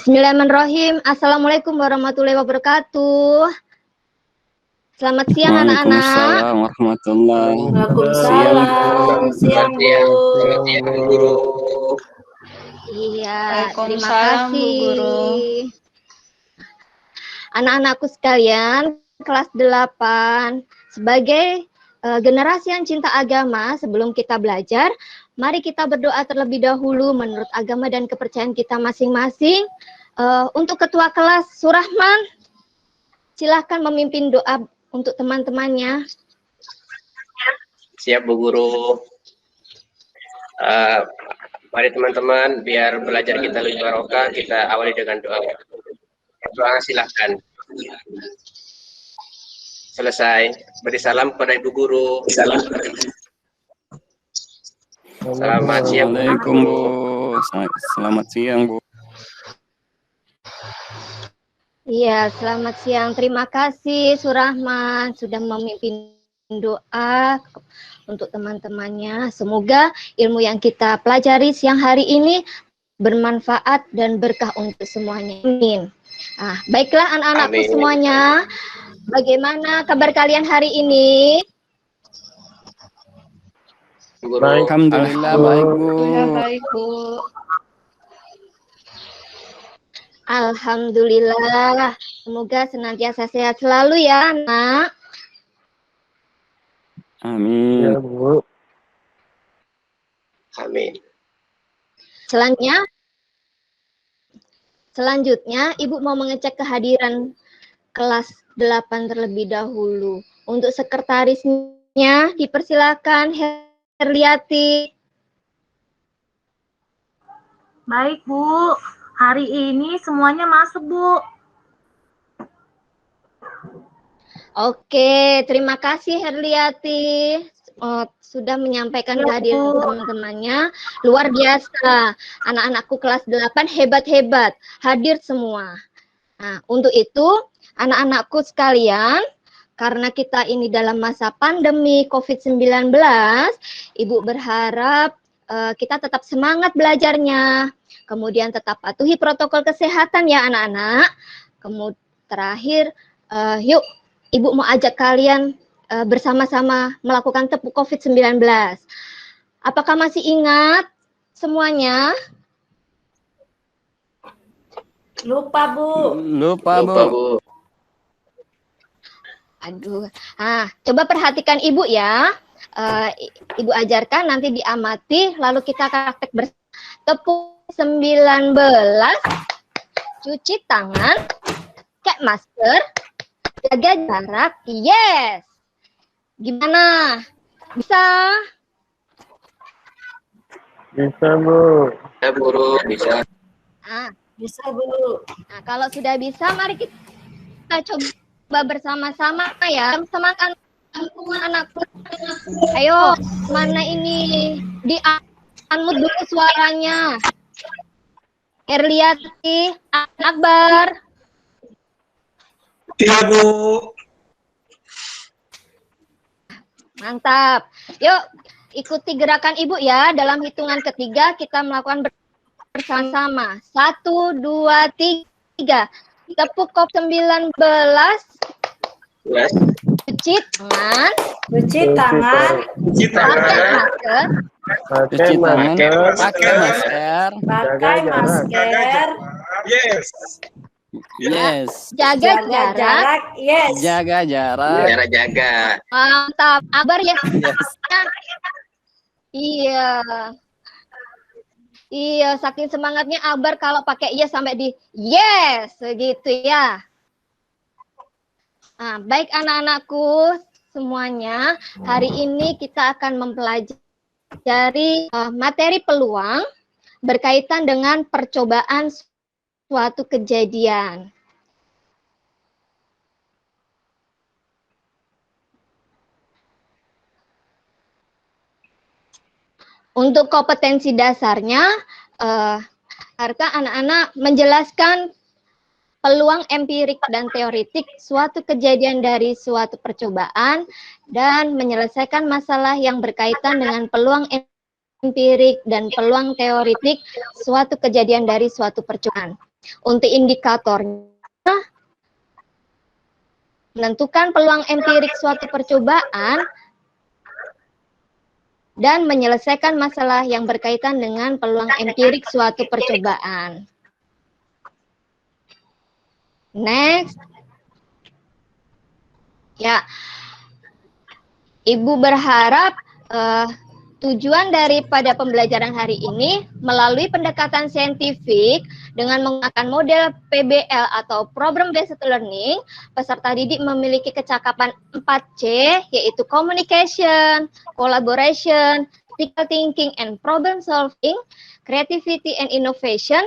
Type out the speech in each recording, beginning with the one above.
Bismillahirrahmanirrahim. Assalamualaikum warahmatullahi wabarakatuh. Selamat siang anak-anak. Waalaikumsalam warahmatullahi Waalaikumsalam. Siang Bu Guru. Iya, terima kasih Bu Guru. Anak-anakku sekalian, kelas 8, sebagai generasi yang cinta agama, sebelum kita belajar, mari kita berdoa terlebih dahulu menurut agama dan kepercayaan kita masing-masing. Untuk ketua kelas Surahman, silahkan memimpin doa untuk teman-temannya. Siap Bu Guru. Mari teman-teman, biar belajar kita lebih barokah, kita awali dengan doa. Doa silahkan. Selesai. Beri salam kepada Ibu Guru. Selamat siang Assalamualaikum Bu. Selamat siang Bu. Iya, selamat siang. Terima kasih Surahman sudah memimpin doa untuk teman-temannya. Semoga ilmu yang kita pelajari siang hari ini bermanfaat dan berkah untuk semuanya. Amin. Baiklah anak-anakku semuanya. Bagaimana kabar kalian hari ini? Alhamdulillah baik Bu. Baik Bu. Alhamdulillah. Semoga senantiasa sehat selalu ya anak. Amin. Ya Bu. Amin. Selanjutnya, Ibu mau mengecek kehadiran kelas 8 terlebih dahulu. Untuk sekretarisnya, dipersilakan Herliati. Baik Bu, hari ini semuanya masuk Bu. Oke, terima kasih Herliati. Sudah menyampaikan kehadiran teman-temannya. Luar biasa. Anak-anakku kelas 8 hebat-hebat. Hadir semua. Nah, untuk itu, anak-anakku sekalian, karena kita ini dalam masa pandemi COVID-19, Ibu berharap kita tetap semangat belajarnya. Kemudian tetap patuhi protokol kesehatan ya anak-anak. Kemudian terakhir, yuk Ibu mau ajak kalian bersama-sama melakukan tepuk COVID-19. Apakah masih ingat semuanya? Lupa Bu. Lupa Bu. Aduh. Coba perhatikan Ibu ya. Ibu ajarkan, nanti diamati, lalu kita praktek bersama. Tepuk 19, cuci tangan, pakai masker, jaga jarak. Yes. Gimana? Bisa? Bisa Bu. Ya Guru, bisa. Bisa Bu. Nah, kalau sudah bisa, mari kita coba bersama-sama ya. Semangat anakku. Ayo, mana ini? Di-unmute dulu suaranya. Herliati, Akbar. Iya Bu. Mantap. Yuk, ikuti gerakan Ibu ya. Dalam hitungan ketiga, kita melakukan bersama-sama. 1, 2, 3. Tepuk COVID-19. Yes. Cuci tangan. Cuci tangan. Cuci tangan. Cuci tangan. Pakai masker. Pakai masker. Yes. Yes. Jaga jarak. Yes. Jaga jarak. Jaga. Mantap. Abar ya. Yes. Iya. Iya, saking semangatnya Abar kalau pakai yes sampai di yes, segitu ya. Baik anak-anakku semuanya, hari ini kita akan mempelajari materi peluang berkaitan dengan percobaan suatu kejadian. Untuk kompetensi dasarnya, harta anak-anak menjelaskan peluang empirik dan teoritik suatu kejadian dari suatu percobaan dan menyelesaikan masalah yang berkaitan dengan peluang empirik dan peluang teoritik suatu kejadian dari suatu percobaan. Untuk indikatornya, menentukan peluang empirik suatu percobaan dan menyelesaikan masalah yang berkaitan dengan peluang empirik suatu percobaan. Next. Ya, Ibu berharap tujuan daripada pembelajaran hari ini melalui pendekatan saintifik dengan menggunakan model PBL atau Problem Based Learning, peserta didik memiliki kecakapan 4C, yaitu communication, collaboration, critical thinking and problem solving, creativity and innovation,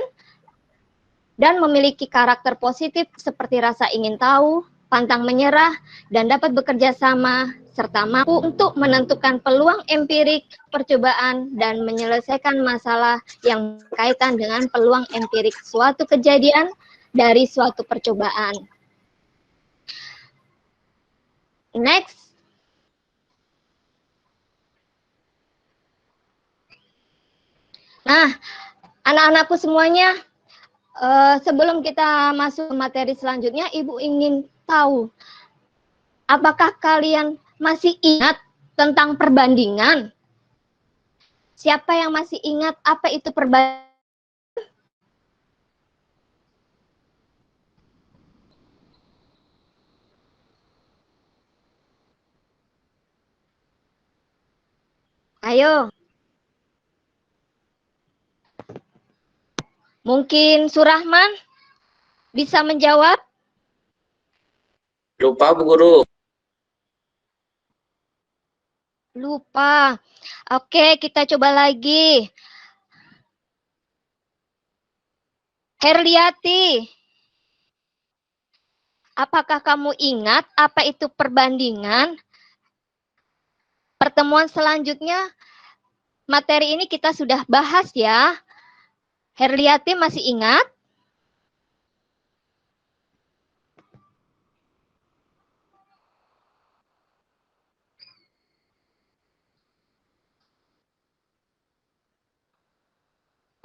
dan memiliki karakter positif seperti rasa ingin tahu, pantang menyerah, dan dapat bekerja sama, serta mampu untuk menentukan peluang empirik percobaan dan menyelesaikan masalah yang berkaitan dengan peluang empirik suatu kejadian dari suatu percobaan. Next. Nah, anak-anakku semuanya, sebelum kita masuk ke materi selanjutnya, Ibu ingin tahu, apakah kalian masih ingat tentang perbandingan? Siapa yang masih ingat apa itu perbandingan? Ayo. Mungkin Surahman bisa menjawab? Lupa, Bu Guru. Lupa. Oke, kita coba lagi. Herliati, apakah kamu ingat apa itu perbandingan? Pertemuan selanjutnya, materi ini kita sudah bahas ya. Herliati masih ingat?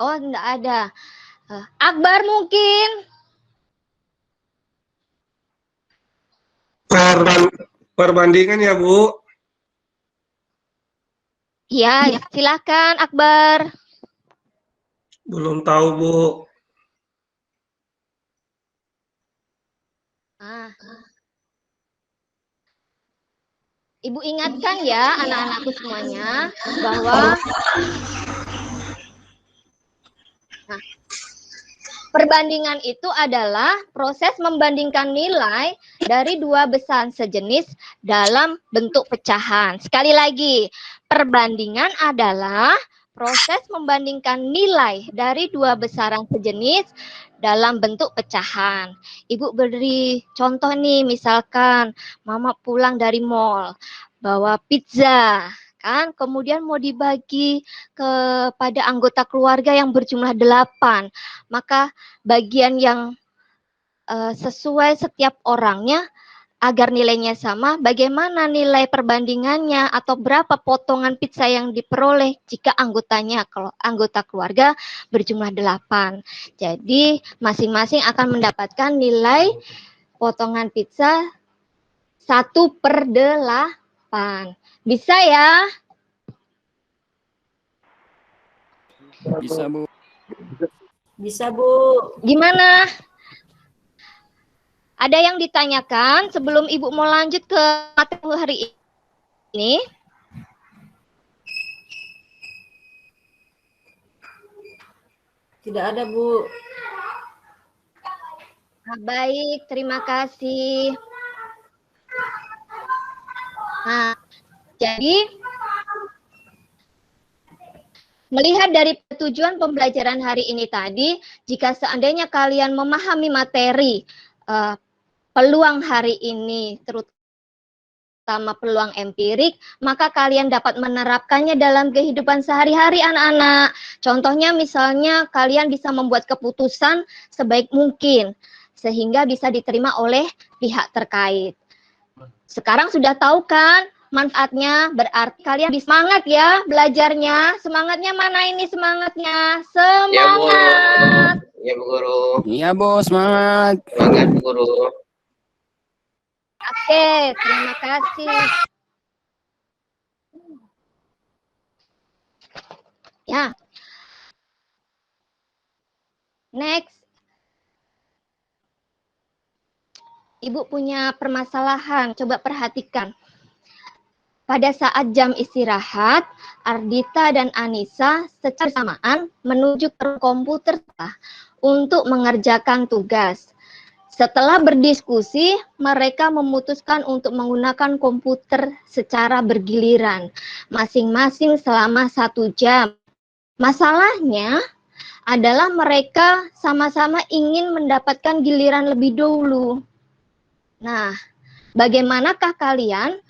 Oh, enggak ada. Akbar mungkin? Perbandingan ya, Bu. Ya, silakan Akbar. Belum tahu, Bu. Ibu ingatkan ya anak-anakku semuanya bahwa perbandingan itu adalah proses membandingkan nilai dari dua besaran sejenis dalam bentuk pecahan. Sekali lagi, perbandingan adalah proses membandingkan nilai dari dua besaran sejenis dalam bentuk pecahan. Ibu beri contoh nih, misalkan Mama pulang dari mall, bawa pizza, kan? Kemudian mau dibagi kepada anggota keluarga yang berjumlah 8. Maka bagian yang sesuai setiap orangnya agar nilainya sama, bagaimana nilai perbandingannya atau berapa potongan pizza yang diperoleh jika anggotanya, kalau anggota keluarga berjumlah 8. Jadi masing-masing akan mendapatkan nilai potongan pizza 1/8. Bisa ya? Bisa, Bu. Bisa, Bu. Gimana? Ada yang ditanyakan sebelum Ibu mau lanjut ke materi hari ini? Tidak ada, Bu. Nah, baik, terima kasih. Nah, jadi melihat dari tujuan pembelajaran hari ini tadi, jika seandainya kalian memahami materi peluang hari ini, terutama peluang empirik, maka kalian dapat menerapkannya dalam kehidupan sehari-hari anak-anak. Contohnya misalnya kalian bisa membuat keputusan sebaik mungkin, sehingga bisa diterima oleh pihak terkait. Sekarang sudah tahu kan manfaatnya, berarti kalian bisa semangat ya belajarnya. Semangatnya mana ini semangatnya? Semangat! Ya, Bu Guru. Iya, Bu, semangat. Semangat, Bu Guru. Oke, terima kasih. Ya. Next. Ibu punya permasalahan, coba perhatikan. Pada saat jam istirahat, Ardita dan Anissa secara bersamaan menuju ke komputer untuk mengerjakan tugas. Setelah berdiskusi, mereka memutuskan untuk menggunakan komputer secara bergiliran, masing-masing selama 1 jam. Masalahnya adalah mereka sama-sama ingin mendapatkan giliran lebih dulu. Nah, bagaimanakah kalian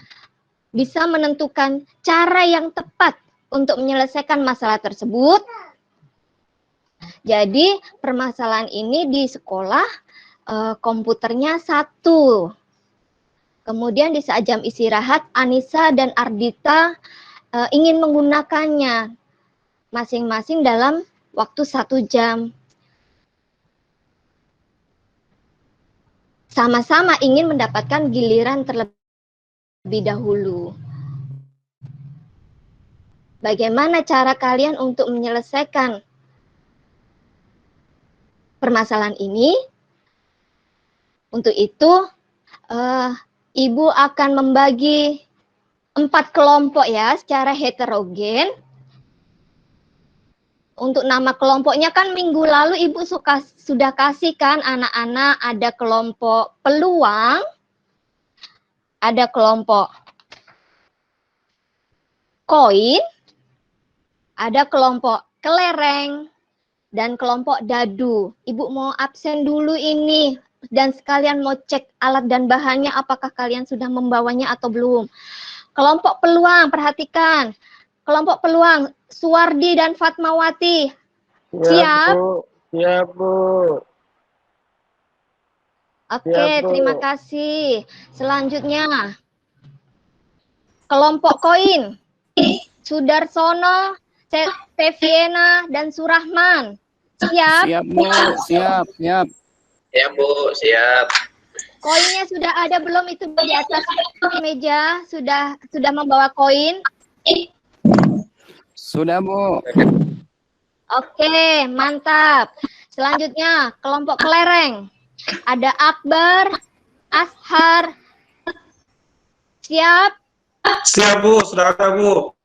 bisa menentukan cara yang tepat untuk menyelesaikan masalah tersebut? Jadi, permasalahan ini di sekolah komputernya 1. Kemudian di saat jam istirahat, Anissa dan Ardita ingin menggunakannya masing-masing dalam waktu 1 jam. Sama-sama ingin mendapatkan giliran terlebih dahulu. Bagaimana cara kalian untuk menyelesaikan permasalahan ini? Untuk itu, Ibu akan membagi 4 kelompok ya, secara heterogen. Untuk nama kelompoknya kan minggu lalu Ibu sudah kasih kan anak-anak, ada kelompok peluang, ada kelompok koin, ada kelompok kelereng, dan kelompok dadu. Ibu mau absen dulu ini dan sekalian mau cek alat dan bahannya apakah kalian sudah membawanya atau belum. Kelompok peluang, perhatikan. Kelompok peluang, Suwardi dan Fatmawati. Siap? Bu. Siap, Bu. Oke, Siap, Bu. terima kasih. Selanjutnya, kelompok koin, Sudarsono, Teviena, dan Surahman. Siap? Siap, Bu. Siap, siap. Ya, Bu, siap. Koinnya sudah ada belum itu di atas meja? Sudah membawa koin? Sudah, Bu. Oke, mantap. Selanjutnya, kelompok kelereng. Ada Akbar, Ashar. Siap? Siap, Bu. Sudah ada, Bu.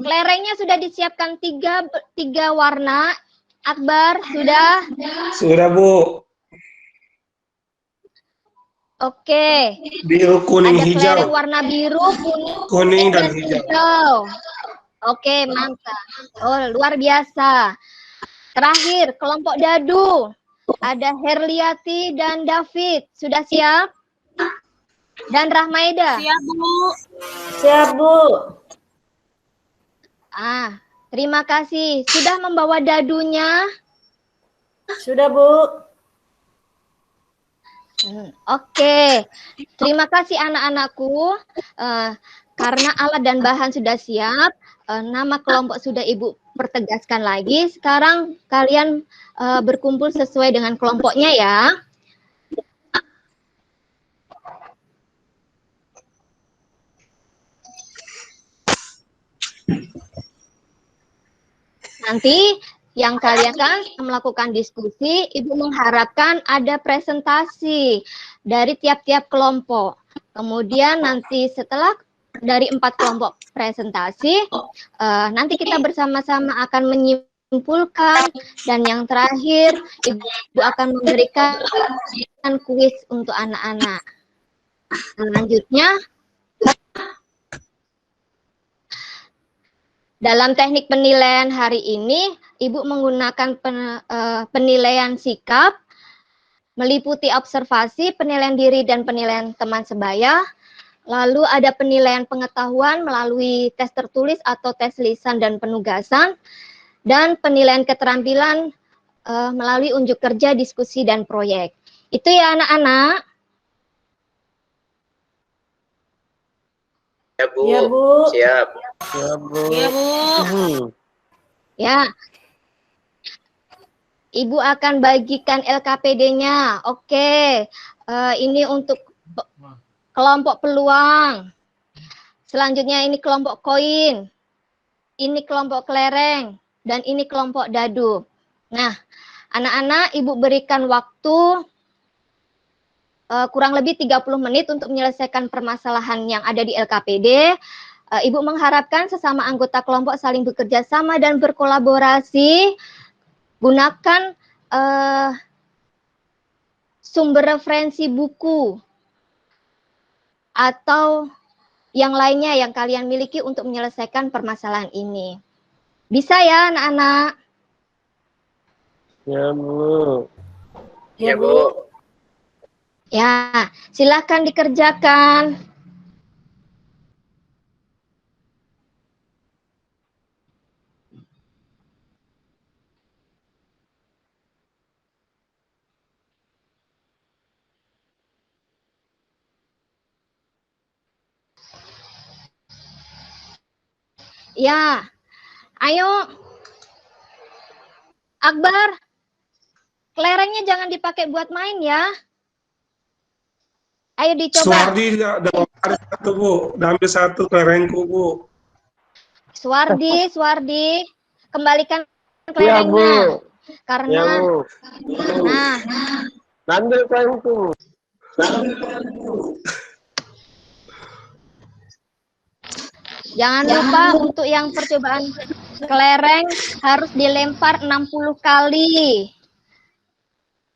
Kelerengnya sudah disiapkan tiga warna. Akbar, sudah? Sudah, Bu. Oke. Biru, kuning, Ada hijau. kelereng warna biru, Kuning dan hijau. Oke, mantap. Oh, luar biasa. Terakhir, kelompok dadu. Ada Herliati dan David. Sudah siap? Dan Rahmaida. Siap, Bu. Siap, Bu. Terima kasih. Sudah membawa dadunya? Sudah, Bu. Oke. Terima kasih anak-anakku. Karena alat dan bahan sudah siap, nama kelompok sudah Ibu pertegaskan lagi. Sekarang kalian berkumpul sesuai dengan kelompoknya ya. Nanti yang kalian kan melakukan diskusi, Ibu mengharapkan ada presentasi dari tiap-tiap kelompok. Kemudian nanti setelah dari 4 kelompok presentasi, nanti kita bersama-sama akan menyimpulkan, dan yang terakhir Ibu akan memberikan kuis untuk anak-anak. Selanjutnya, dalam teknik penilaian hari ini, Ibu menggunakan penilaian sikap, meliputi observasi, penilaian diri, dan penilaian teman sebaya. Lalu ada penilaian pengetahuan melalui tes tertulis atau tes lisan dan penugasan. Dan penilaian keterampilan melalui unjuk kerja, diskusi, dan proyek. Itu ya anak-anak. Ya, Bu. Ya, Bu. Siap. Siap, Bu. Iya, Bu. Ya. Ibu akan bagikan LKPD-nya. Oke. Ini untuk kelompok peluang. Selanjutnya ini kelompok koin. Ini kelompok kelereng. Dan ini kelompok dadu. Nah, anak-anak, Ibu berikan waktu kurang lebih 30 menit untuk menyelesaikan permasalahan yang ada di LKPD. Ibu mengharapkan sesama anggota kelompok saling bekerja sama dan berkolaborasi. Gunakan sumber referensi buku atau yang lainnya yang kalian miliki untuk menyelesaikan permasalahan ini. Bisa ya, anak-anak? Ya, Bu. Ya, Bu. Ya, silakan dikerjakan. Ya, ayo. Akbar, kelerengnya jangan dipakai buat main ya. Ayo dicoba. Suwardi dalam satu, Bu. Ambil satu kelerengku, Bu. Suwardi, kembalikan Ya, kelerengnya. Bu. Karena, Ya, Bu. nah, Ambil kelerengku. jangan lupa untuk yang percobaan kelereng harus dilempar 60 kali.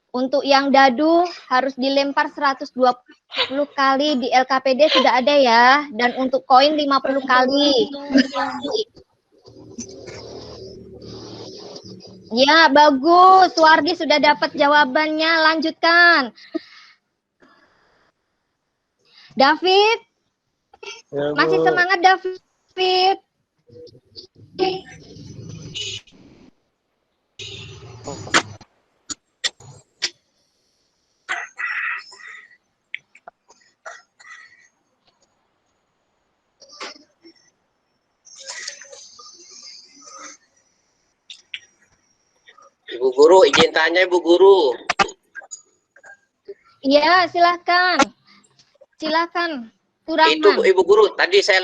Untuk yang dadu harus dilempar 120 kali, di LKPD sudah ada ya. Dan untuk koin 50 kali. Ya, bagus. Suwardi sudah dapat jawabannya. Lanjutkan. David, Ya, Bu. masih semangat David? Ibu Guru, izin tanya Ibu Guru. Iya, silakan. Silakan. Itu Rahman. Ibu Guru, tadi saya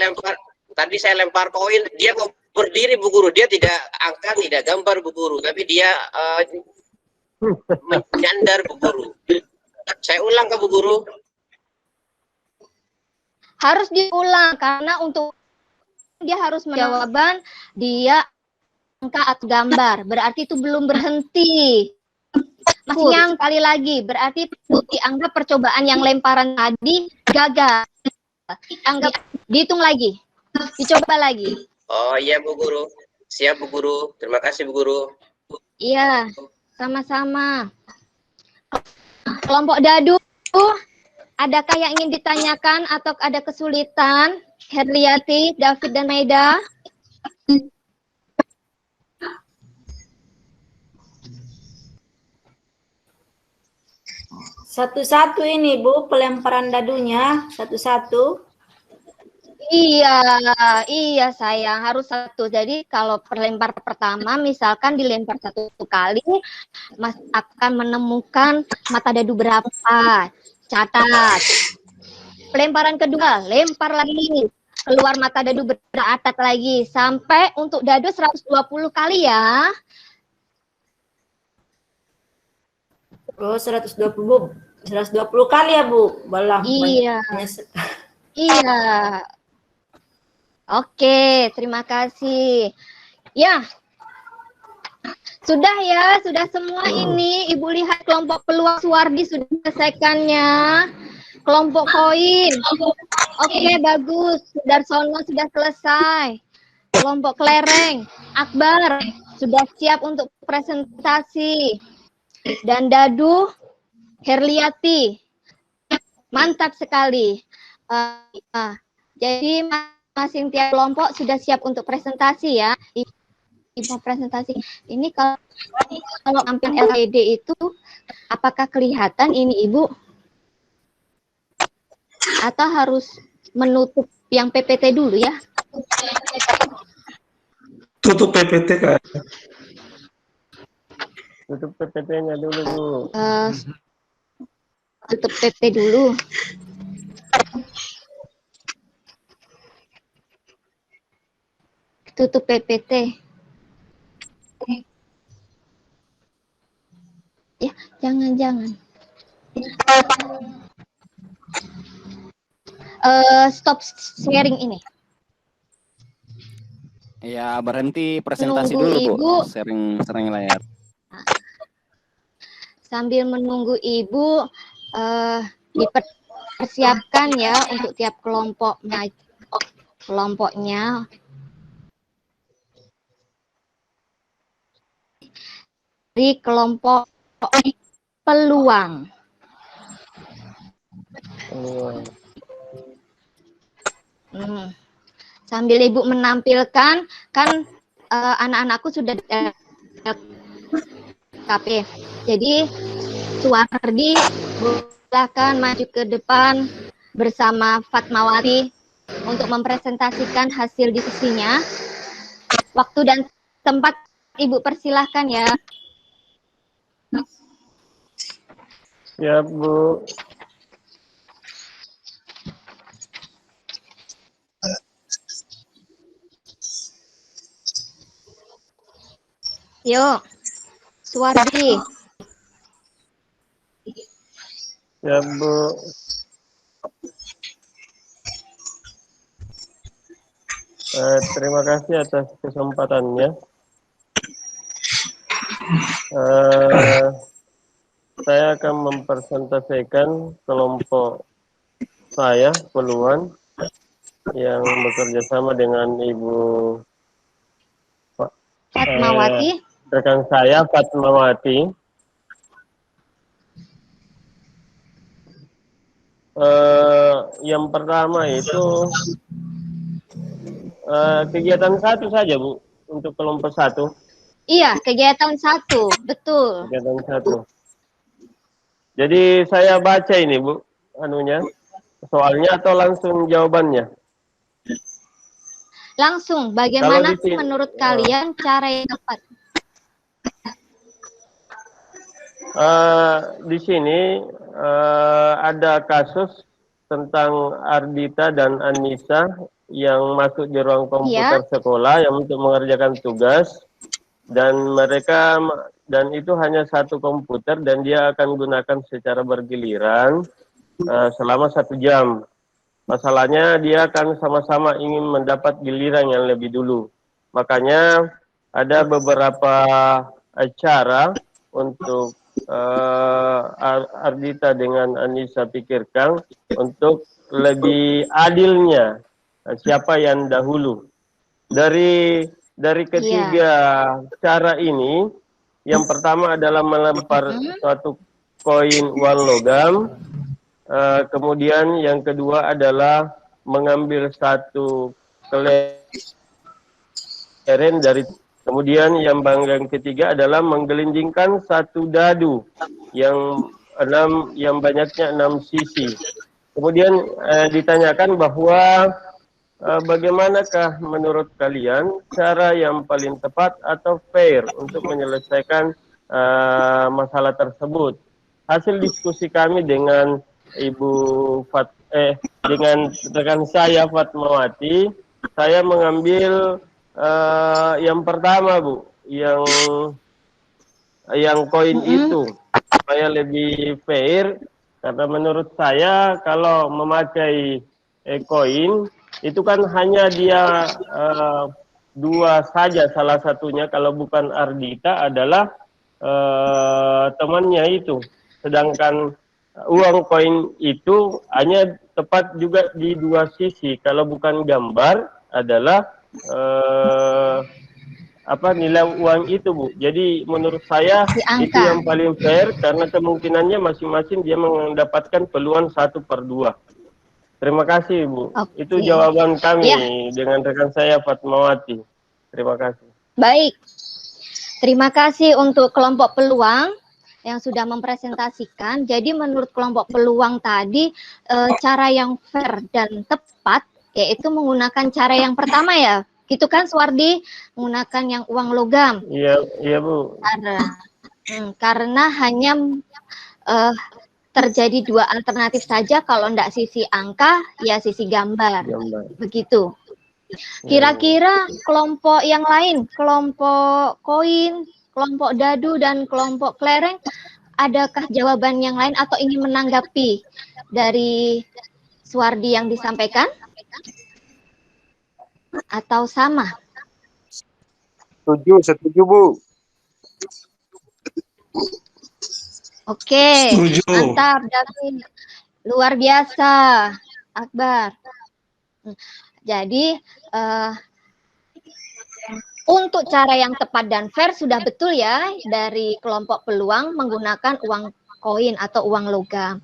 lempar koin, dia kok berdiri Bu Guru, dia tidak angka, tidak gambar Bu Guru, tapi dia menyandar Bu Guru. Saya ulang ke Bu Guru. Harus diulang karena untuk dia harus menjawaban dia angka atau gambar. Berarti itu belum berhenti. Masih yang kali lagi, berarti dianggap percobaan yang lemparan tadi gagal. Anggap dihitung lagi. Dicoba lagi. Oh iya Bu Guru. Siap Bu Guru. Terima kasih Bu Guru. Iya, sama-sama. Kelompok dadu, adakah yang ingin ditanyakan atau ada kesulitan? Herliati, David, dan Maida? Satu-satu ini, Bu, pelemparan dadunya. Satu-satu. Iya sayang, harus satu. Jadi kalau perlempar pertama, misalkan dilempar satu kali, Mas akan menemukan mata dadu berapa. Catat. Pelemparan kedua, lempar lagi. Keluar mata dadu beratat lagi. Sampai untuk dadu 120 kali ya. Oh, 120, Bu. 120 kali ya, Bu. Balah. Iya. Iya. Oke, terima kasih. Ya. Sudah ya, sudah semua ini. Ibu lihat kelompok peluang Suwardi sudah selesaikannya. Kelompok koin. Oke, bagus. Darsono sudah selesai. Kelompok kelereng. Akbar sudah siap untuk presentasi. Dan dadu, Herliati. Mantap sekali. Jadi masing tiap kelompok sudah siap untuk presentasi ya. Ibu presentasi. Ini kalau ambil LKPD itu apakah kelihatan ini Ibu? Atau harus menutup yang PPT dulu ya? Tutup PPT, Kak. Tutup PPT-nya dulu, Bu. Tutup PP dulu. Tutup PPT. Ya, jangan. Stop sharing ini. Ya, berhenti presentasi Menunggu dulu, Bu. Ibu. Sharing layar. Sambil menunggu Ibu dipersiapkan ya untuk tiap kelompoknya. Di kelompok peluang. Sambil Ibu menampilkan, kan anak-anakku sudah LKP. Jadi Suwardi silakan maju ke depan bersama Fatmawati untuk mempresentasikan hasil diskusinya. Waktu dan tempat Ibu persilahkan ya. Ya, Bu. Yuk, Suwardi. Ya, Bu. Terima kasih atas kesempatannya. Saya akan mempresentasikan kelompok saya, peluang, yang bekerja sama dengan Ibu Fatmawati. rekan saya, Fatmawati. Yang pertama itu kegiatan satu saja, Bu, untuk kelompok satu. Iya, kegiatan 1, betul. Kegiatan satu. Jadi saya baca ini, Bu, soalnya atau langsung jawabannya? Langsung, bagaimana Kalau di sini, menurut kalian cara yang tepat? Di sini ada kasus tentang Ardita dan Anissa yang masuk di ruang komputer sekolah yang untuk mengerjakan tugas, dan itu hanya satu komputer dan dia akan gunakan secara bergiliran selama 1 jam. Masalahnya dia akan sama-sama ingin mendapat giliran yang lebih dulu. Makanya ada beberapa cara untuk Ardita dengan Anissa pikirkan untuk lebih adilnya siapa yang dahulu. Dari ketiga cara ini, yang pertama adalah melempar suatu koin uang logam. Kemudian yang kedua adalah mengambil satu kelereng dari. Kemudian yang ketiga adalah menggelindingkan satu dadu yang banyaknya 6 sisi. Kemudian ditanyakan bahwa bagaimanakah menurut kalian cara yang paling tepat atau fair untuk menyelesaikan masalah tersebut. Hasil diskusi kami dengan dengan rekan saya Fatmawati, saya mengambil yang pertama, Bu, yang koin itu supaya lebih fair, karena menurut saya kalau memakai koin itu kan hanya dia 2 saja, salah satunya kalau bukan Ardita adalah temannya itu, sedangkan uang koin itu hanya tepat juga di 2 sisi, kalau bukan gambar adalah nilai uang itu, Bu. Jadi menurut saya itu yang paling fair karena kemungkinannya masing-masing dia mendapatkan peluang 1/2. Terima kasih, Bu. Itu jawaban kami dengan rekan saya Fatmawati. Terima kasih. Baik. Terima kasih untuk kelompok peluang yang sudah mempresentasikan. Jadi menurut kelompok peluang tadi cara yang fair dan tepat yaitu menggunakan cara yang pertama ya, gitu kan Suwardi, menggunakan yang uang logam. Iya Bu. Karena hanya terjadi 2 alternatif saja, kalau enggak sisi angka, ya sisi gambar. Begitu. Kira-kira kelompok yang lain, kelompok koin, kelompok dadu, dan kelompok kelereng, adakah jawaban yang lain atau ingin menanggapi dari Suwardi yang disampaikan? Atau sama? Setuju, Bu. Oke, Setuju. mantap David. Luar biasa, Akbar. Jadi, untuk cara yang tepat dan fair sudah betul ya dari kelompok peluang menggunakan uang koin atau uang logam.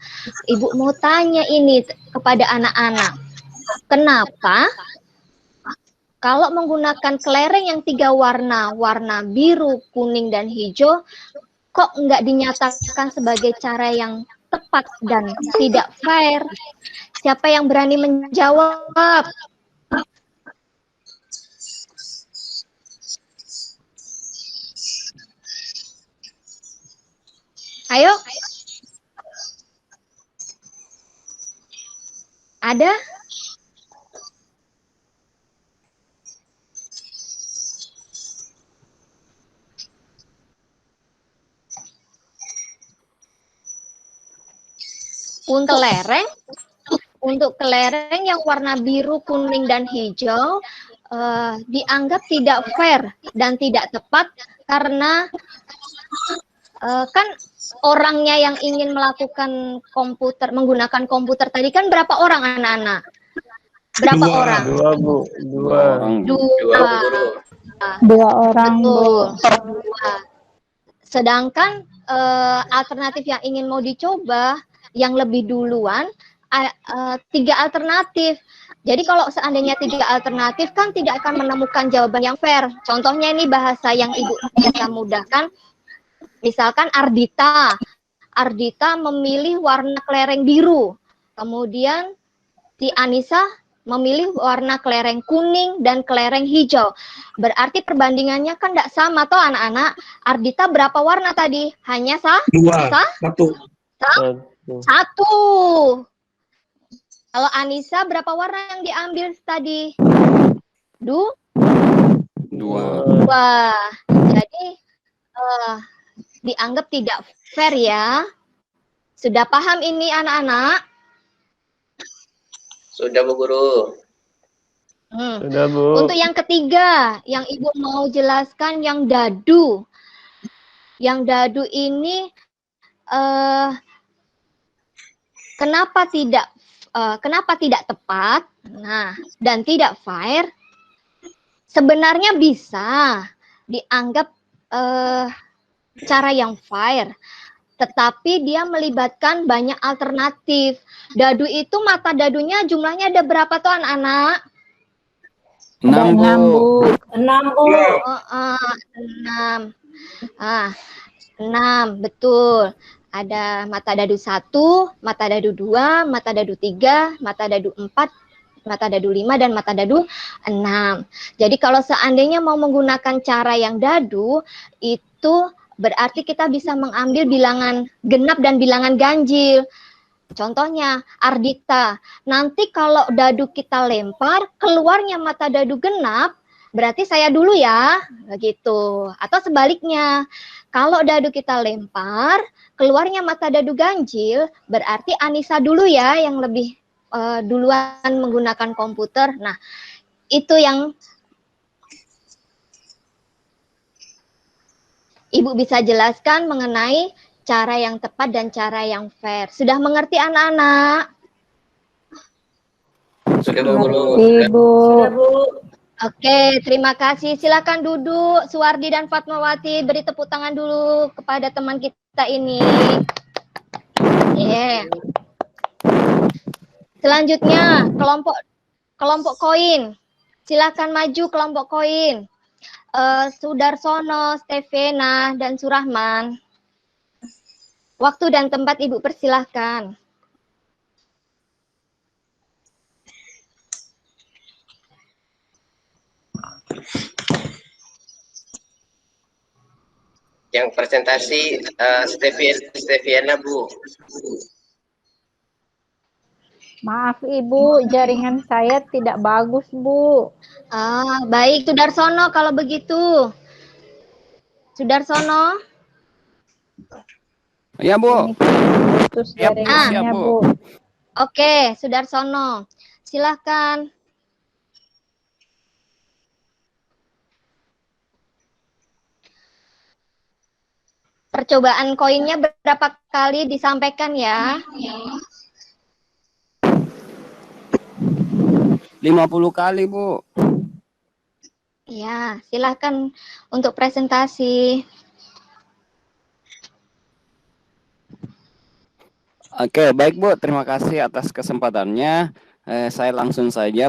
Ibu mau tanya ini kepada anak-anak. Kenapa kalau menggunakan kelereng yang 3 warna, warna biru, kuning, dan hijau, kok nggak dinyatakan sebagai cara yang tepat dan tidak fair? Siapa yang berani menjawab? Ayo. Ada? Untuk kelereng yang warna biru, kuning, dan hijau dianggap tidak fair dan tidak tepat karena kan orangnya yang ingin melakukan menggunakan komputer tadi kan berapa orang anak-anak? Berapa orang? 2, Bu. 2. 2 orang. Betul. 2. Sedangkan alternatif yang ingin mau dicoba yang lebih duluan 3 alternatif. Jadi kalau seandainya 3 alternatif kan tidak akan menemukan jawaban yang fair. Contohnya ini bahasa yang Ibu bisa mudahkan. Misalkan Ardita memilih warna kelereng biru. Kemudian si Anissa memilih warna kelereng kuning dan kelereng hijau. Berarti perbandingannya kan tidak sama toh anak-anak. Ardita berapa warna tadi? Hanya 1. 1. Kalau Anissa berapa warna yang diambil tadi? 2. Jadi dianggap tidak fair ya. Sudah paham ini anak-anak? Sudah, Bu Guru. Sudah, Bu. Untuk yang ketiga, yang Ibu mau jelaskan yang dadu. Yang dadu ini kenapa tidak tepat? Nah, dan tidak fair. Sebenarnya bisa dianggap cara yang fair, tetapi dia melibatkan banyak alternatif. Dadu itu mata dadunya jumlahnya ada berapa tuh anak-anak? 6, Bu. 6, Bu. 6, betul. Ada mata dadu 1, mata dadu 2, mata dadu 3, mata dadu 4, mata dadu 5, dan mata dadu 6. Jadi kalau seandainya mau menggunakan cara yang dadu, itu berarti kita bisa mengambil bilangan genap dan bilangan ganjil. Contohnya, Ardita, nanti kalau dadu kita lempar, keluarnya mata dadu genap, berarti saya dulu ya, begitu. Atau sebaliknya, kalau dadu kita lempar, keluarnya mata dadu ganjil, berarti Anissa dulu ya yang lebih duluan menggunakan komputer. Nah, itu yang Ibu bisa jelaskan mengenai cara yang tepat dan cara yang fair. Sudah mengerti anak-anak? Sudah, Bu Guru. Sudah, Bu. Oke, terima kasih. Silakan duduk, Suwardi dan Fatmawati. Beri tepuk tangan dulu kepada teman kita ini. Selanjutnya, kelompok koin. Silakan maju kelompok koin. Sudarsono, Stevena, dan Surahman. Waktu dan tempat Ibu persilahkan. Yang presentasi Steviana, Bu. Maaf Ibu, jaringan saya tidak bagus Bu. Baik, Sudarsono kalau begitu. Sudarsono. Ya Bu. Putus Siap, jaringannya Bu. Oke, Sudarsono. Silahkan. Percobaan koinnya berapa kali disampaikan ya? 50 kali, Bu. Ya, silahkan untuk presentasi. Oke, baik Bu. Terima kasih atas kesempatannya. Saya langsung saja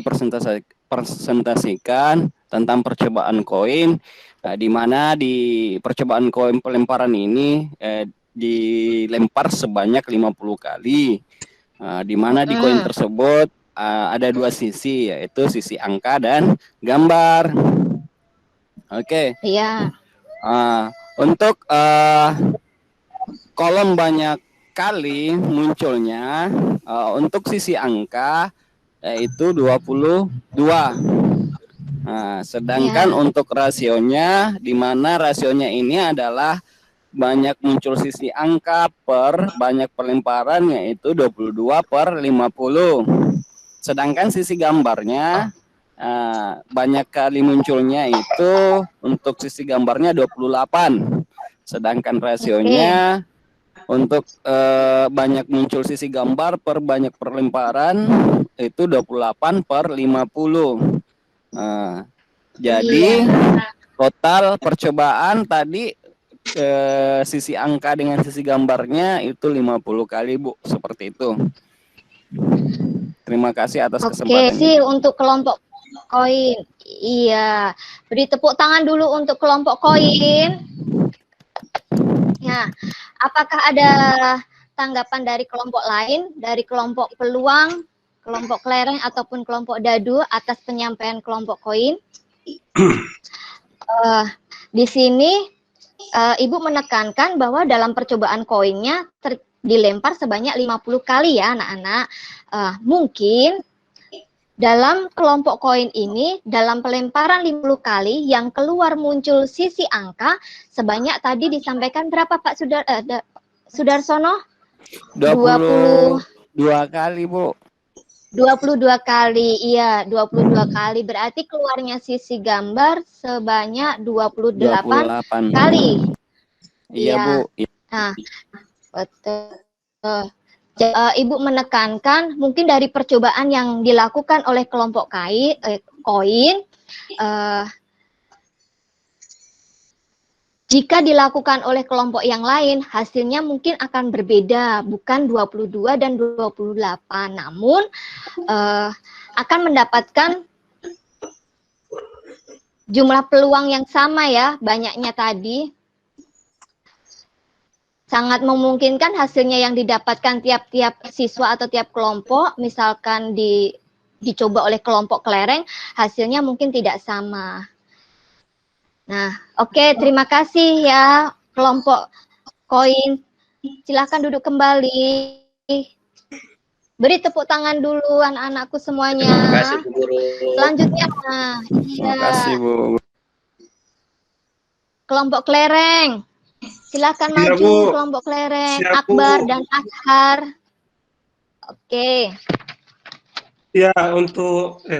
presentasikan tentang percobaan koin. Di mana di percobaan koin pelemparan ini dilempar sebanyak 50 kali. Di mana di koin tersebut ada dua sisi, yaitu sisi angka dan gambar. Oke. Iya. Untuk kolom banyak kali munculnya untuk sisi angka yaitu 22. Sedangkan untuk rasionya, di mana rasionya ini adalah banyak muncul sisi angka per banyak pelemparan, yaitu 22/50. Sedangkan sisi gambarnya banyak kali munculnya itu untuk sisi gambarnya 28. Sedangkan rasionya untuk banyak muncul sisi gambar per banyak pelemparan itu 28/50. Jadi total percobaan tadi sisi angka dengan sisi gambarnya itu 50 kali Bu, seperti itu. Terima kasih atas kesempatan. Oke sih untuk kelompok koin. Iya, beri tepuk tangan dulu untuk kelompok koin. Ya, apakah ada tanggapan dari kelompok lain, dari kelompok peluang, kelompok kelereng ataupun kelompok dadu atas penyampaian kelompok koin? Di sini Ibu menekankan bahwa dalam percobaan koinnya dilempar sebanyak 50 kali ya anak-anak. Mungkin dalam kelompok koin ini dalam pelemparan 50 kali yang keluar muncul sisi angka sebanyak tadi disampaikan berapa Pak Sudarsono? 22 kali Bu. 22 kali, iya 22 kali, berarti keluarnya sisi gambar sebanyak 28 kali. Iya Bu. Nah, betul. Ibu menekankan mungkin dari percobaan yang dilakukan oleh kelompok koin, jika dilakukan oleh kelompok yang lain, hasilnya mungkin akan berbeda, bukan 22 dan 28, namun akan mendapatkan jumlah peluang yang sama ya, banyaknya tadi. Sangat memungkinkan hasilnya yang didapatkan tiap-tiap siswa atau tiap kelompok, misalkan dicoba oleh kelompok kelereng, hasilnya mungkin tidak sama. Nah, oke, terima kasih ya kelompok koin. Silahkan duduk kembali. Beri tepuk tangan dulu anak-anakku semuanya. Terima kasih Bu Guru. Selanjutnya, Terima kasih Bu. Kelompok kelereng. Silahkan maju Bu. kelompok kelereng. Siap, Akbar Bu. dan Ashar. Oke. Ya,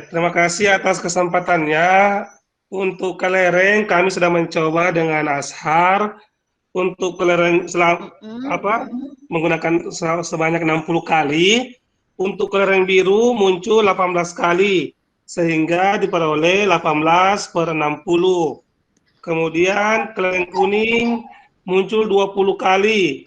terima kasih atas kesempatannya. Untuk kelereng kami sudah mencoba dengan Ashar. Untuk kelereng menggunakan sebanyak 60 kali. Untuk kelereng biru muncul 18 kali sehingga diperoleh 18/60. Kemudian kelereng kuning muncul 20 kali.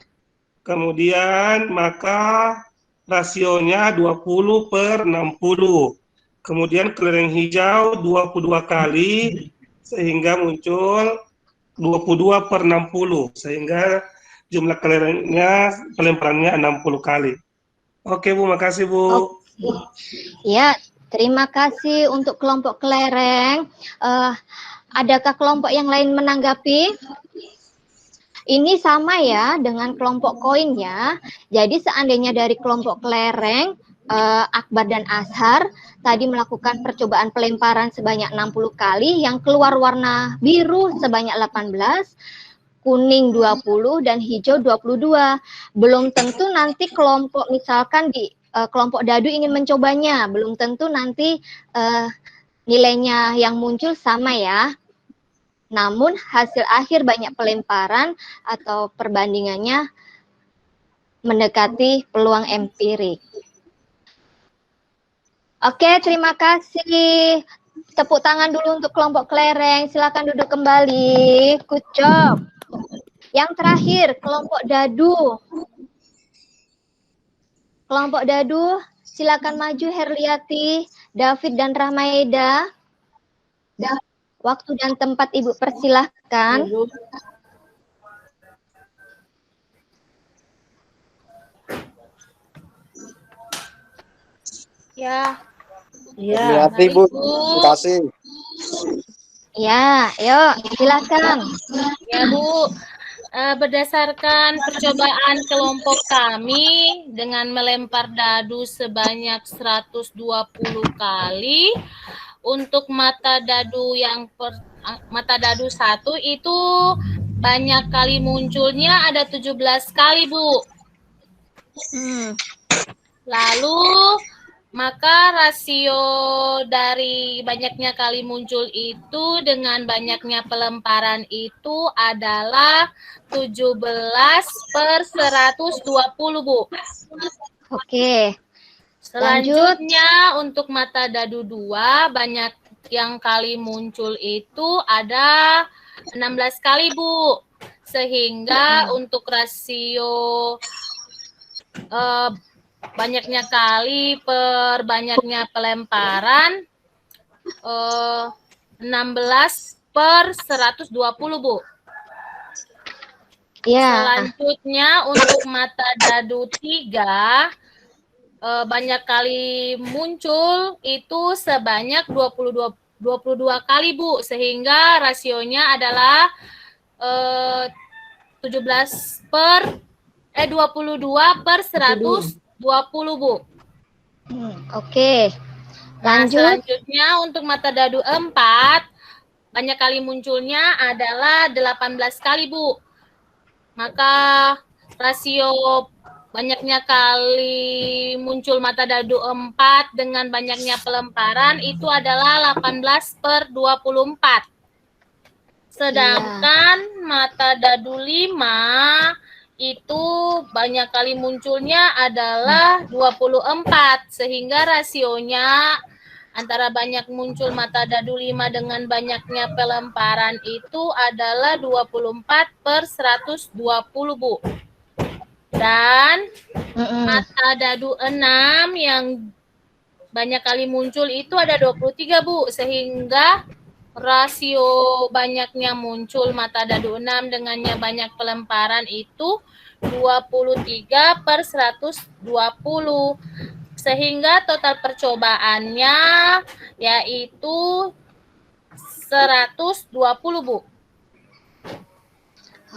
Kemudian maka rasionya 20/60. Kemudian kelereng hijau 22 kali sehingga muncul 22/60 sehingga jumlah kelerengnya pelemparannya 60 kali. Oke Bu, makasih Bu. Ya, terima kasih untuk kelompok kelereng. Adakah kelompok yang lain menanggapi? Ini sama ya dengan kelompok koin ya. Jadi seandainya dari kelompok kelereng, Akbar dan Ashar tadi melakukan percobaan pelemparan sebanyak 60 kali, yang keluar warna biru sebanyak 18, kuning 20, dan hijau 22. Belum tentu nanti kelompok, misalkan di kelompok dadu ingin mencobanya, belum tentu nanti nilainya yang muncul sama ya. Namun hasil akhir banyak pelemparan atau perbandingannya mendekati peluang empirik. Oke, terima kasih. Tepuk tangan dulu untuk kelompok kelereng. Silakan duduk kembali. Good job. Yang terakhir, kelompok dadu. Kelompok dadu, silakan maju Herliati, David dan Rahmaida. Waktu dan tempat Ibu persilahkan. Ya. Ya. Terima Bu. Terima kasih. Ya, yuk silakan. Ya Bu, berdasarkan percobaan kelompok kami dengan melempar dadu sebanyak 120 kali, untuk mata dadu mata dadu 1 itu banyak kali munculnya ada 17 kali, Bu. Lalu maka rasio dari banyaknya kali muncul itu dengan banyaknya pelemparan itu adalah 17/120, Bu. Oke. Selanjutnya untuk mata dadu 2 banyak yang kali muncul itu ada 16 kali, Bu. Sehingga untuk rasio banyaknya kali per banyaknya pelemparan 16/120, Bu. Ya. Selanjutnya untuk mata dadu 3 banyak kali muncul itu sebanyak 22 kali, Bu, sehingga rasionya adalah 22/120, Bu. Oke. Nah, Lanjut. selanjutnya untuk mata dadu 4 banyak kali munculnya adalah 18 kali, Bu. Maka rasio banyaknya kali muncul mata dadu 4 dengan banyaknya pelemparan itu adalah 18/24. Sedangkan mata dadu 5 itu banyak kali munculnya adalah 24, sehingga rasionya antara banyak muncul mata dadu 5 dengan banyaknya pelemparan itu adalah 24/120, Bu. Dan mata dadu 6 yang banyak kali muncul itu ada 23, Bu, sehingga rasio banyaknya muncul mata dadu 6 dengannya banyak pelemparan itu 23/120, sehingga total percobaannya yaitu 120, Bu.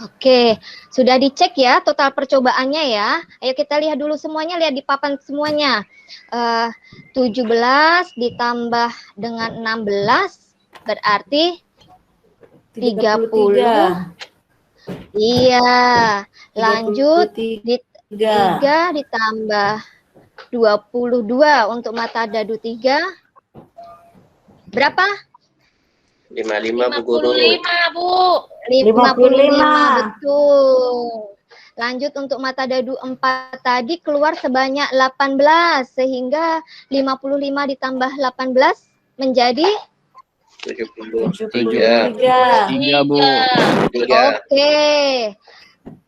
Oke, sudah dicek ya total percobaannya ya. Ayo kita lihat dulu semuanya, lihat di papan semuanya. 17 ditambah dengan 16 berarti 30. Iya. Lanjut 3 ditambah 22 untuk mata dadu 3. Berapa? 55, Bu Guru. 55, Bu. 55, betul. Lanjut untuk mata dadu 4 tadi keluar sebanyak 18, sehingga 55 ditambah 18 menjadi 73. 3, Bu. Oke.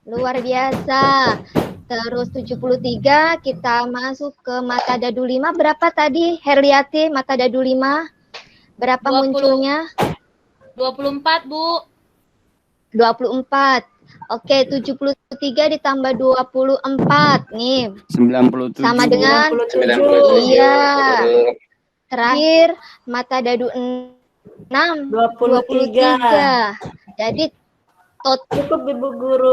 Luar biasa. Terus 73 kita masuk ke mata dadu 5. Berapa tadi Herliati mata dadu 5? Berapa 20. munculnya? 24, Bu. 24. Oke, 73 ditambah 24. Nih. 97. Sama dengan 97. Iya. Terakhir mata dadu 6 23. Jadi Cukup Ibu Guru.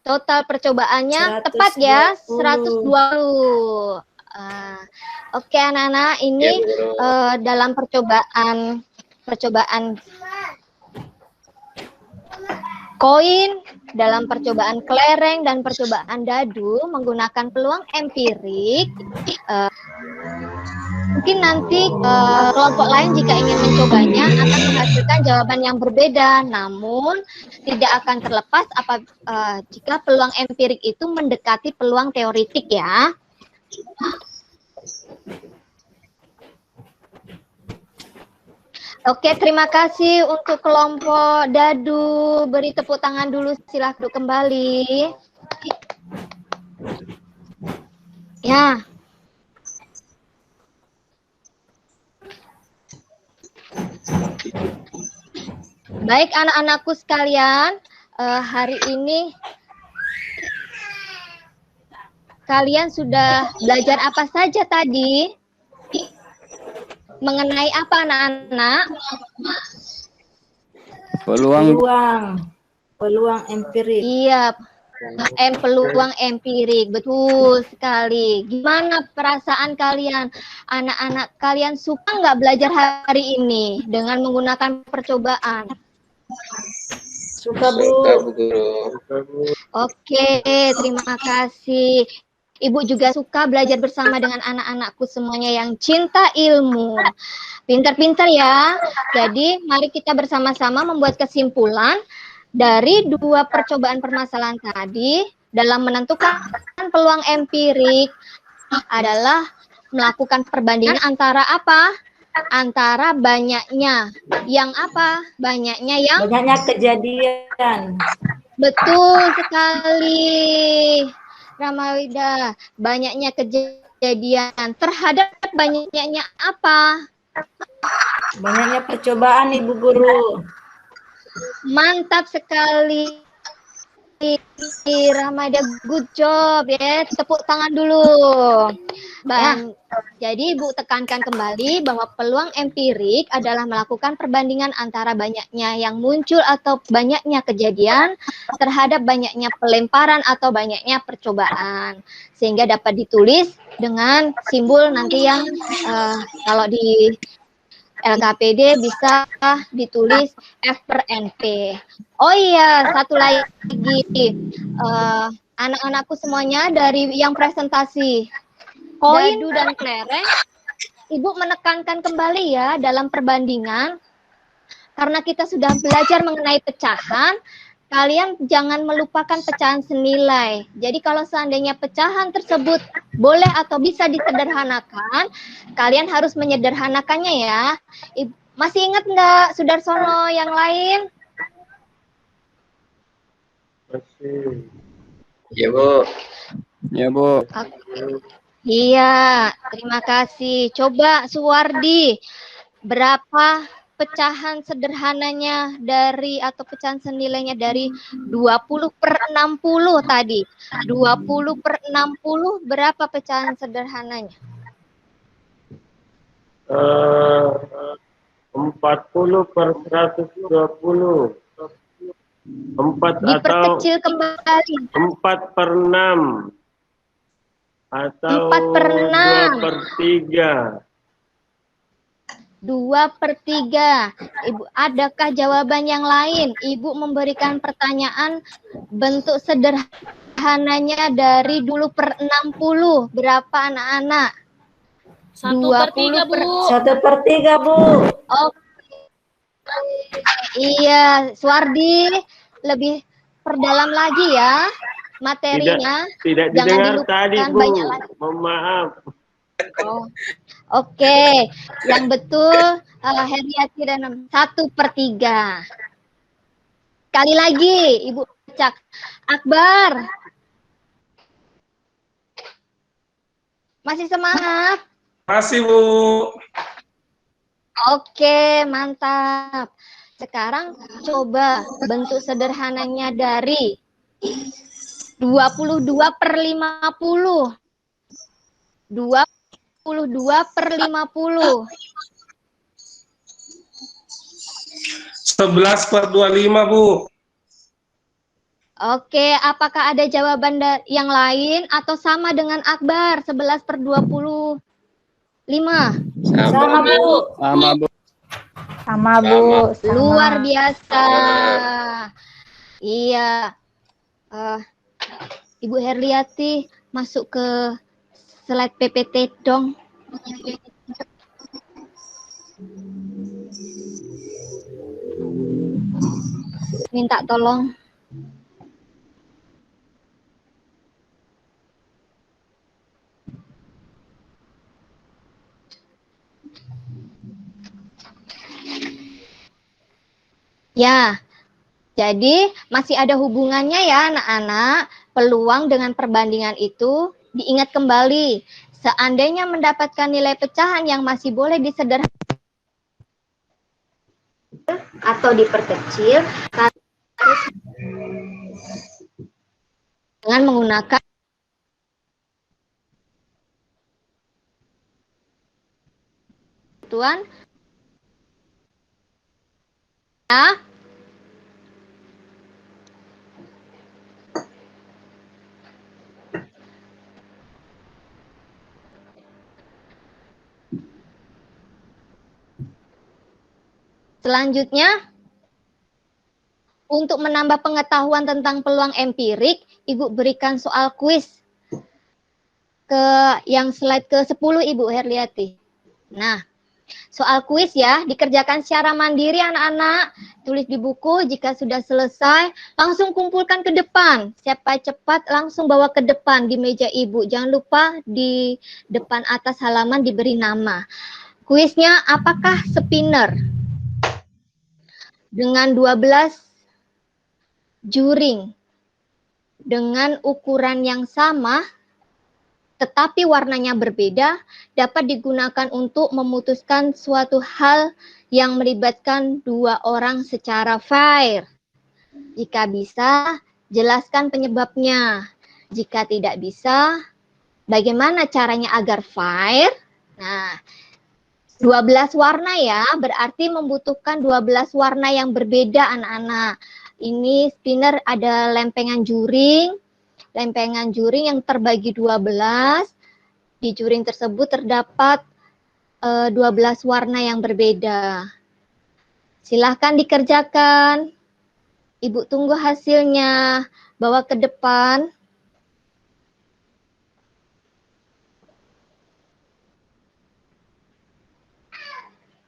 Total percobaannya 120. tepat ya, 120. Oke anak-anak, ini dalam percobaan koin, dalam percobaan kelereng dan percobaan dadu menggunakan peluang empirik. Mungkin nanti kelompok lain jika ingin mencobanya akan menghasilkan jawaban yang berbeda, namun tidak akan terlepas jika peluang empirik itu mendekati peluang teoritik ya. Oke, terima kasih untuk kelompok dadu. Beri tepuk tangan dulu, silahkan duduk kembali. Ya. Baik anak-anakku sekalian, hari ini kalian sudah belajar apa saja tadi? Mengenai apa anak-anak? Peluang empirik. Iya, peluang empirik, betul sekali. Gimana perasaan kalian? Anak-anak kalian suka nggak belajar hari ini dengan menggunakan percobaan? Suka Bu. Oke, terima kasih. Ibu juga suka belajar bersama dengan anak-anakku semuanya yang cinta ilmu. Pintar-pintar ya. Jadi mari kita bersama-sama membuat kesimpulan dari dua percobaan permasalahan tadi dalam menentukan peluang empirik adalah melakukan perbandingan antara apa? Antara banyaknya yang apa? Banyaknya kejadian. Betul sekali. Ramawida, banyaknya kejadian terhadap banyaknya apa? Banyaknya percobaan Ibu Guru. Mantap sekali. Ramada, good job ya. Tepuk tangan dulu. Jadi Ibu tekankan kembali bahwa peluang empirik adalah melakukan perbandingan antara banyaknya yang muncul atau banyaknya kejadian terhadap banyaknya pelemparan atau banyaknya percobaan. Sehingga dapat ditulis dengan simbol nanti yang kalau di LKPD bisa ditulis F per NP. Oh iya, satu lagi. Anak-anakku semuanya dari yang presentasi koin dan kelereng, Ibu menekankan kembali ya dalam perbandingan. Karena kita sudah belajar mengenai pecahan, kalian jangan melupakan pecahan senilai. Jadi kalau seandainya pecahan tersebut boleh atau bisa disederhanakan, kalian harus menyederhanakannya ya. Masih ingat nggak Sudarsono yang lain? Masih. Ya Bu. Ya Bu. Iya, terima kasih. Coba Suwardi, berapa pecahan sederhananya dari atau pecahan senilainya dari 20 per 60 tadi? 20 per 60 berapa pecahan sederhananya? 40 per 120. 4 Diperkecil kembali. 4 per 6. Atau 4 per 6. 2 per 3. 2 per 3. Ibu, adakah jawaban yang lain? Ibu memberikan pertanyaan bentuk sederhananya dari 20 per 60. Berapa anak-anak? 1 per 3 Bu. 1 per 3 Bu. Oh, iya, Suwardi lebih perdalam lagi ya materinya. Tidak Jangan didengar tadi Bu. banyak lagi. Mohon maaf. Oh, oke. Yang betul Heriati dan 1 per 3. Sekali lagi, Ibu cak. Akbar. Masih semangat? Masih Bu. Oke, mantap. Sekarang coba bentuk sederhananya dari 22 per 50. 22 per 50. 11/25, Bu. Oke, apakah ada jawaban yang lain atau sama dengan Akbar 11/25? Sama, Bu. Sama, Bu. Sama, Bu. Sama. Luar biasa. Iya. Ibu Herliati masuk ke slide PPT dong. Minta tolong. Ya, jadi masih ada hubungannya ya anak-anak. Peluang dengan perbandingan itu diingat kembali. Seandainya mendapatkan nilai pecahan yang masih boleh disederhanakan atau diperkecil, harus dengan menggunakan Tuan ya. Selanjutnya, untuk menambah pengetahuan tentang peluang empirik, Ibu berikan soal kuis ke yang slide ke-10 Ibu Herliati. Nah, soal kuis ya, dikerjakan secara mandiri anak-anak, tulis di buku, jika sudah selesai, langsung kumpulkan ke depan. Siapa cepat langsung bawa ke depan di meja Ibu. Jangan lupa di depan atas halaman diberi nama. Kuisnya apakah spinner? Dengan 12 juring dengan ukuran yang sama tetapi warnanya berbeda dapat digunakan untuk memutuskan suatu hal yang melibatkan dua orang secara fair. Jika bisa, jelaskan penyebabnya. Jika tidak bisa, bagaimana caranya agar fair? Nah, 12 warna ya, berarti membutuhkan 12 warna yang berbeda anak-anak. Ini spinner ada lempengan juring yang terbagi 12. Di juring tersebut terdapat 12 warna yang berbeda. Silahkan dikerjakan. Ibu tunggu hasilnya, bawa ke depan.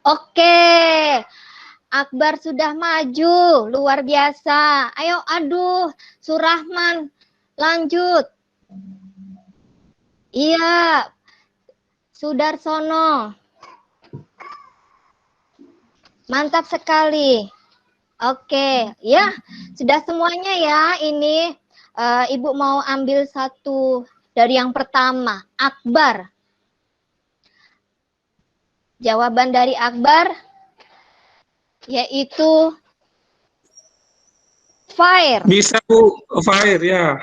Oke, Akbar sudah maju, luar biasa. Ayo, aduh, Surahman, lanjut. Iya, Sudarsono. Mantap sekali. Oke, ya, sudah semuanya ya. Ini Ibu mau ambil satu dari yang pertama, Akbar. Jawaban dari Akbar yaitu fire. Bisa, Bu. Fire, ya.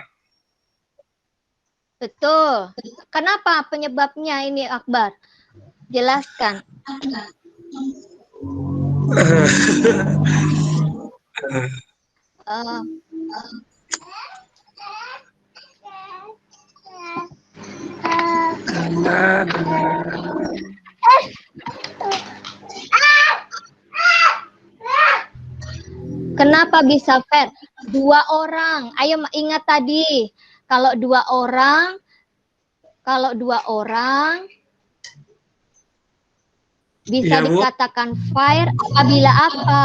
Betul. Kenapa penyebabnya ini Akbar? Jelaskan. Kenapa bisa fair? Dua orang. Ayo ingat tadi, kalau dua orang bisa dikatakan fair apabila apa?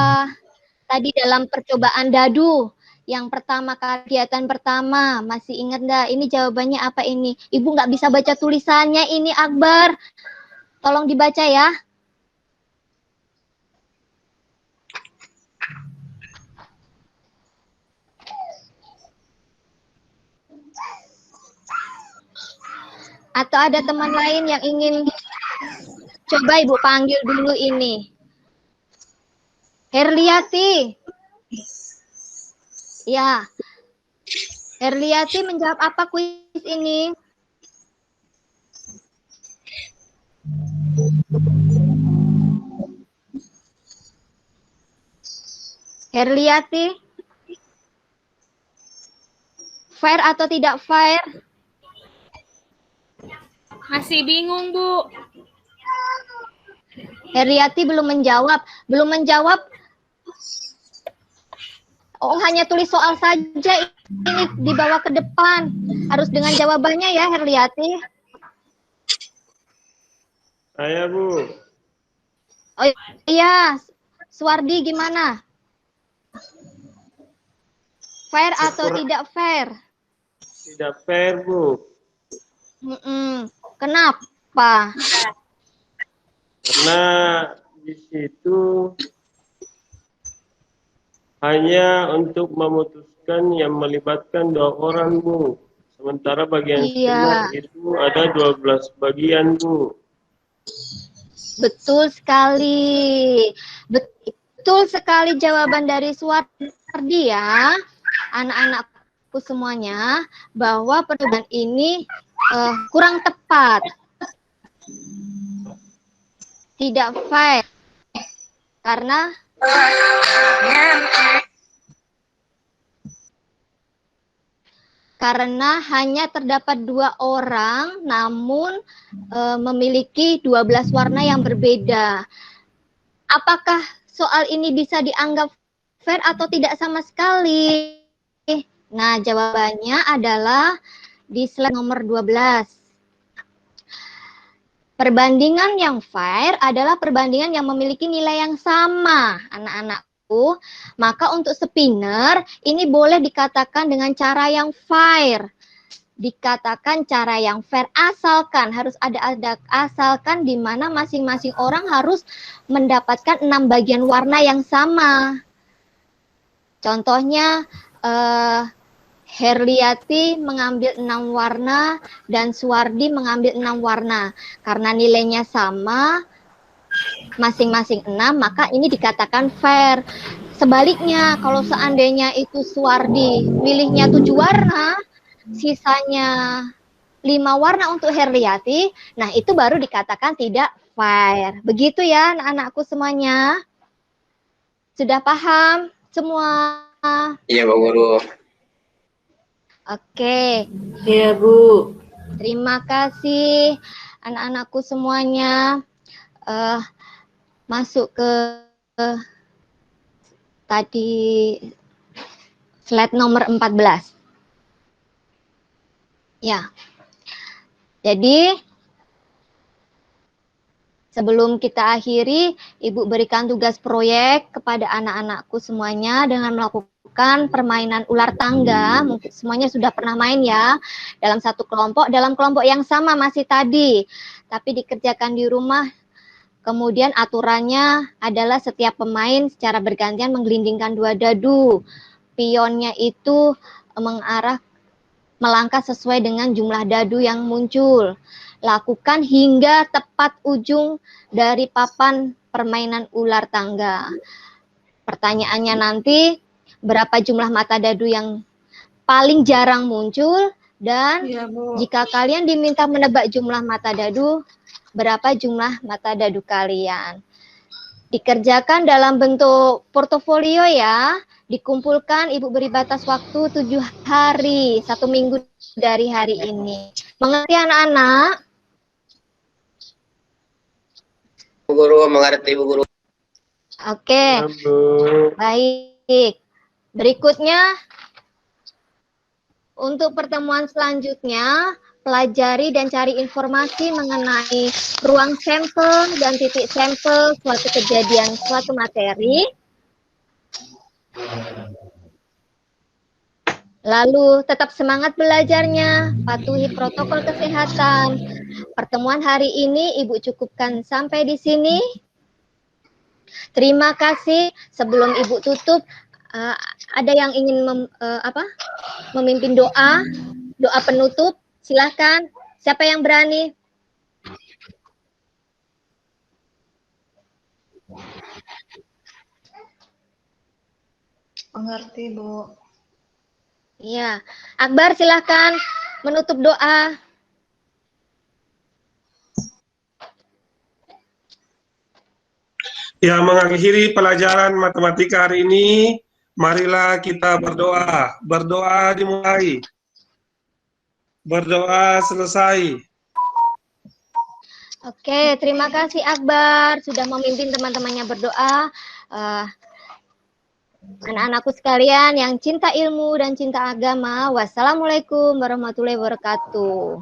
Tadi dalam percobaan dadu, yang pertama, kegiatan pertama, masih ingat nggak? Ini jawabannya apa ini? Ibu nggak bisa baca tulisannya ini Akbar. Tolong dibaca ya. Atau ada teman lain yang ingin coba Ibu panggil dulu ini. Herliati. Ya. Herliati menjawab apa kuis ini? Herliati, fair atau tidak fair? Masih bingung, Bu. Herliati belum menjawab. Belum menjawab. Oh, hanya tulis soal saja, ini dibawa ke depan. Harus dengan jawabannya ya, Herliati. Saya, Bu. Oh iya, Suwardi gimana? Fair atau tidak fair? Tidak fair, Bu. Kenapa? Karena di situ hanya untuk memutuskan yang melibatkan 2 orang, Bu. Sementara bagian Iya. seminar itu ada 12 bagian, Bu. Betul sekali. Betul sekali jawaban dari Suwardi ya. Anak-anakku semuanya, bahwa perubahan ini kurang tepat. Tidak fair. Karena hanya terdapat 2 orang, namun memiliki 12 warna yang berbeda. Apakah soal ini bisa dianggap fair atau tidak sama sekali? Nah, jawabannya adalah di slide nomor 12. Perbandingan yang fair adalah perbandingan yang memiliki nilai yang sama, anak-anakku. Maka untuk spinner, ini boleh dikatakan dengan cara yang fair. Dikatakan cara yang fair, asalkan harus ada asalkan di mana masing-masing orang harus mendapatkan 6 bagian warna yang sama. Contohnya, Herliati mengambil 6 warna dan Suwardi mengambil 6 warna. Karena nilainya sama, masing-masing 6, maka ini dikatakan fair. Sebaliknya, kalau seandainya itu Suwardi milihnya 7 warna, sisanya 5 warna untuk Herliati, nah itu baru dikatakan tidak fair. Begitu ya anak-anakku semuanya. Sudah paham semua? Iya, Bu Guru. Oke. Iya, Bu. Terima kasih anak-anakku semuanya. Masuk ke tadi slide nomor 14. Ya. Jadi sebelum kita akhiri, Ibu berikan tugas proyek kepada anak-anakku semuanya dengan melakukan permainan ular tangga. Mungkin semuanya sudah pernah main ya, dalam satu kelompok, dalam kelompok yang sama masih tadi. Tapi dikerjakan di rumah, kemudian aturannya adalah setiap pemain secara bergantian menggelindingkan 2 dadu. Pionnya itu melangkah sesuai dengan jumlah dadu yang muncul. Lakukan hingga tepat ujung dari papan permainan ular tangga. Pertanyaannya nanti, berapa jumlah mata dadu yang paling jarang muncul, dan jika kalian diminta menebak jumlah mata dadu, berapa jumlah mata dadu kalian. Dikerjakan dalam bentuk portofolio ya. Dikumpulkan, Ibu beri batas waktu 7 hari, 1 minggu dari hari ini. Mengerti anak-anak? Bu Guru, mengerti Bu Guru. Oke, baik. Berikutnya, untuk pertemuan selanjutnya, pelajari dan cari informasi mengenai ruang sampel dan titik sampel suatu kejadian, suatu materi. Lalu tetap semangat belajarnya, patuhi protokol kesehatan. Pertemuan hari ini Ibu cukupkan sampai di sini. Terima kasih. Sebelum Ibu tutup, ada yang ingin memimpin doa penutup? Silahkan. Siapa yang berani? Mengerti, Bu. Iya. Akbar, silahkan menutup doa. Ya, mengakhiri pelajaran matematika hari ini, marilah kita berdoa. Berdoa dimulai. Berdoa selesai. Oke, terima kasih Akbar sudah memimpin teman-temannya berdoa. Anak-anakku sekalian yang cinta ilmu dan cinta agama, wassalamualaikum warahmatullahi wabarakatuh.